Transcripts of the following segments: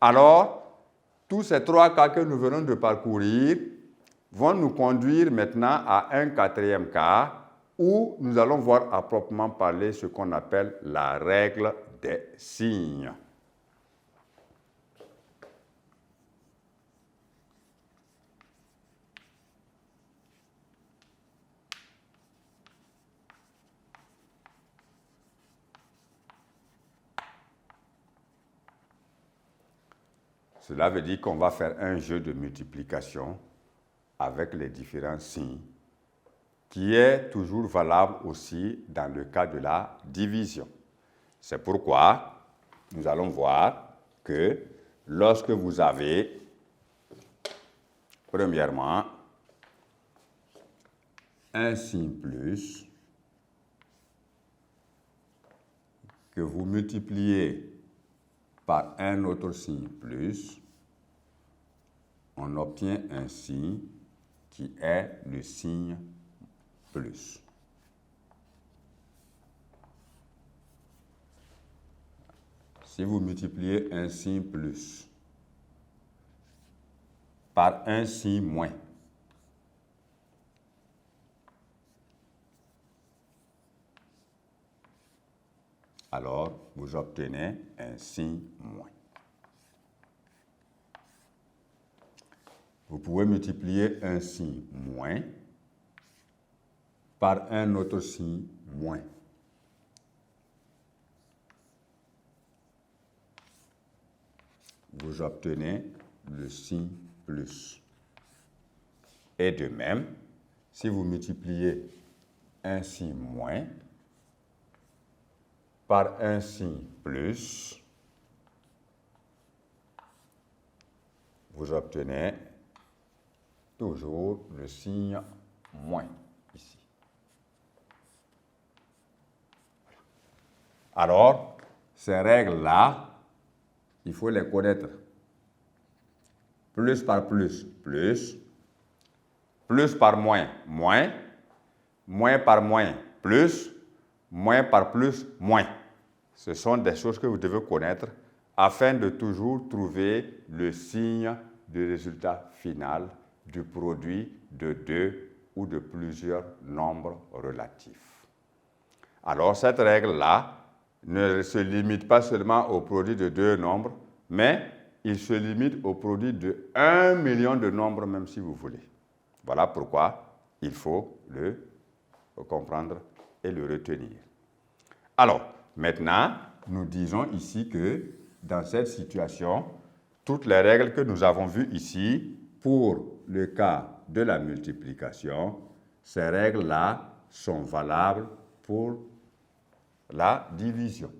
Alors, tous ces 3 cas que nous venons de parcourir vont nous conduire maintenant à un 4e cas où nous allons voir à proprement parler ce qu'on appelle la règle des signes. Cela veut dire qu'on va faire un jeu de multiplication avec les différents signes qui est toujours valable aussi dans le cas de la division. C'est pourquoi nous allons voir que lorsque vous avez, premièrement, un signe plus que vous multipliez par un autre signe plus, on obtient un signe qui est le signe plus. Si vous multipliez un signe plus par un signe moins, alors vous obtenez un signe moins. Vous pouvez multiplier un signe moins par un autre signe moins. Vous obtenez le signe plus. Et de même, si vous multipliez un signe moins par un signe plus, vous obtenez toujours le signe moins ici. Alors, ces règles-là, il faut les connaître. Plus par plus, plus. Plus par moins, moins. Moins par moins, plus. Moins par plus, moins. Ce sont des choses que vous devez connaître afin de toujours trouver le signe du résultat final du produit de 2 ou de plusieurs nombres relatifs. Alors, cette règle-là ne se limite pas seulement au produit de 2 nombres, mais il se limite au produit de 1 million de nombres, même si vous voulez. Voilà pourquoi il faut le comprendre et le retenir. Alors, maintenant, nous disons ici que dans cette situation, toutes les règles que nous avons vues ici, pour le cas de la multiplication, ces règles-là sont valables pour la division.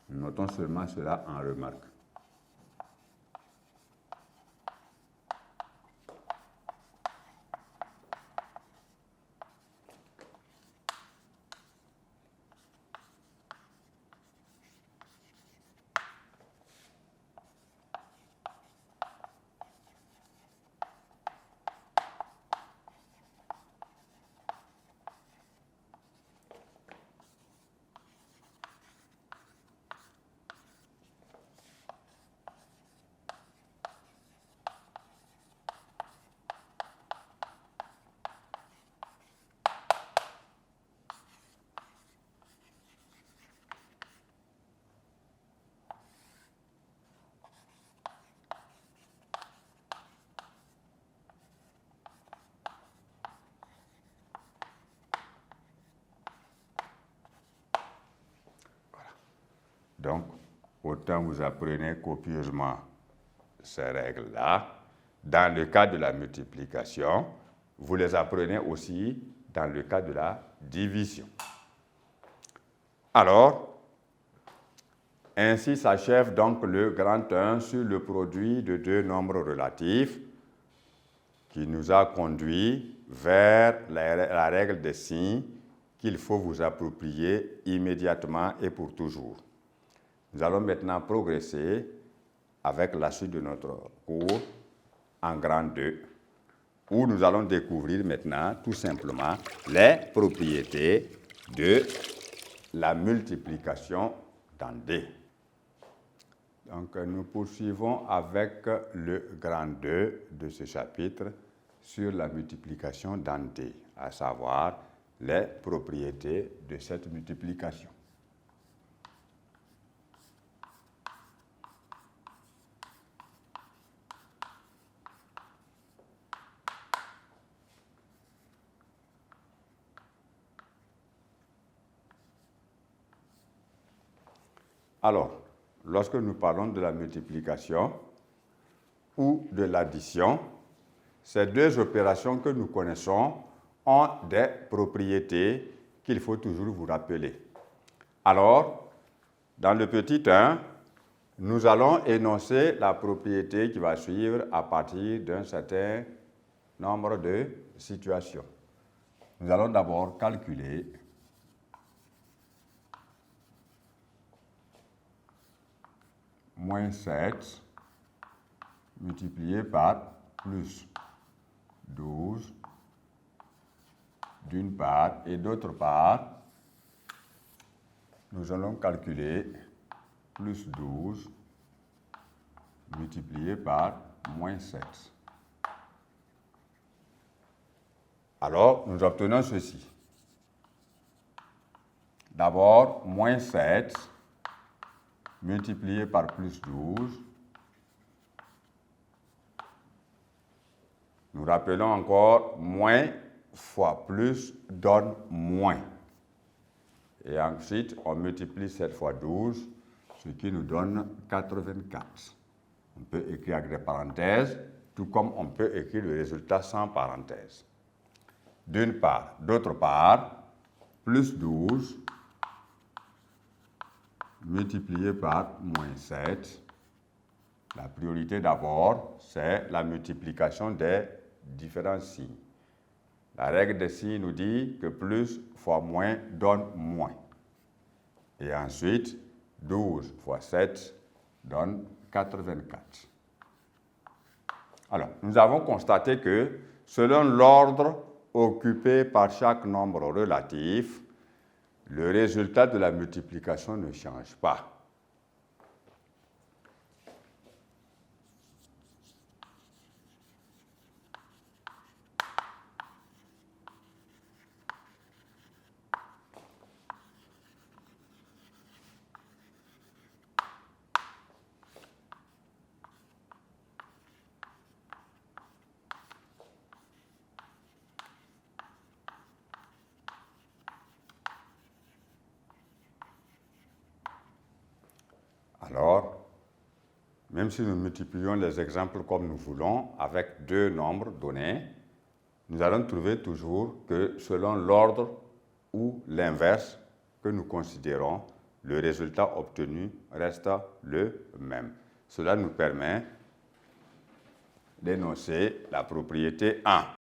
Notons seulement cela en remarque. Donc, autant vous apprenez copieusement ces règles-là. Dans le cas de la multiplication, vous les apprenez aussi dans le cas de la division. Alors, ainsi s'achève donc le grand 1 sur le produit de 2 nombres relatifs qui nous a conduit vers la règle des signes qu'il faut vous approprier immédiatement et pour toujours. Nous allons maintenant progresser avec la suite de notre cours en grand 2, où nous allons découvrir maintenant tout simplement les propriétés de la multiplication dans D. Donc, nous poursuivons avec le grand 2 de ce chapitre sur la multiplication dans D, à savoir les propriétés de cette multiplication. Alors, lorsque nous parlons de la multiplication ou de l'addition, ces deux opérations que nous connaissons ont des propriétés qu'il faut toujours vous rappeler. Alors, dans le petit 1, nous allons énoncer la propriété qui va suivre à partir d'un certain nombre de situations. Nous allons d'abord calculer moins 7 multiplié par plus 12 d'une part, et d'autre part, nous allons calculer plus 12 multiplié par moins 7. Alors, nous obtenons ceci. D'abord, moins 7 multiplié par plus 12. Nous rappelons encore, moins fois plus donne moins. Et ensuite, on multiplie 7 fois 12, ce qui nous donne 84. On peut écrire avec des parenthèses, tout comme on peut écrire le résultat sans parenthèse. D'une part. D'autre part, plus 12 multiplié par moins 7. La priorité d'abord, c'est la multiplication des différents signes. La règle des signes nous dit que plus fois moins donne moins. Et ensuite, 12 fois 7 donne 84. Alors, nous avons constaté que selon l'ordre occupé par chaque nombre relatif, le résultat de la multiplication ne change pas. Alors, même si nous multiplions les exemples comme nous voulons, avec deux nombres donnés, nous allons trouver toujours que selon l'ordre ou l'inverse que nous considérons, le résultat obtenu reste le même. Cela nous permet d'énoncer la propriété 1.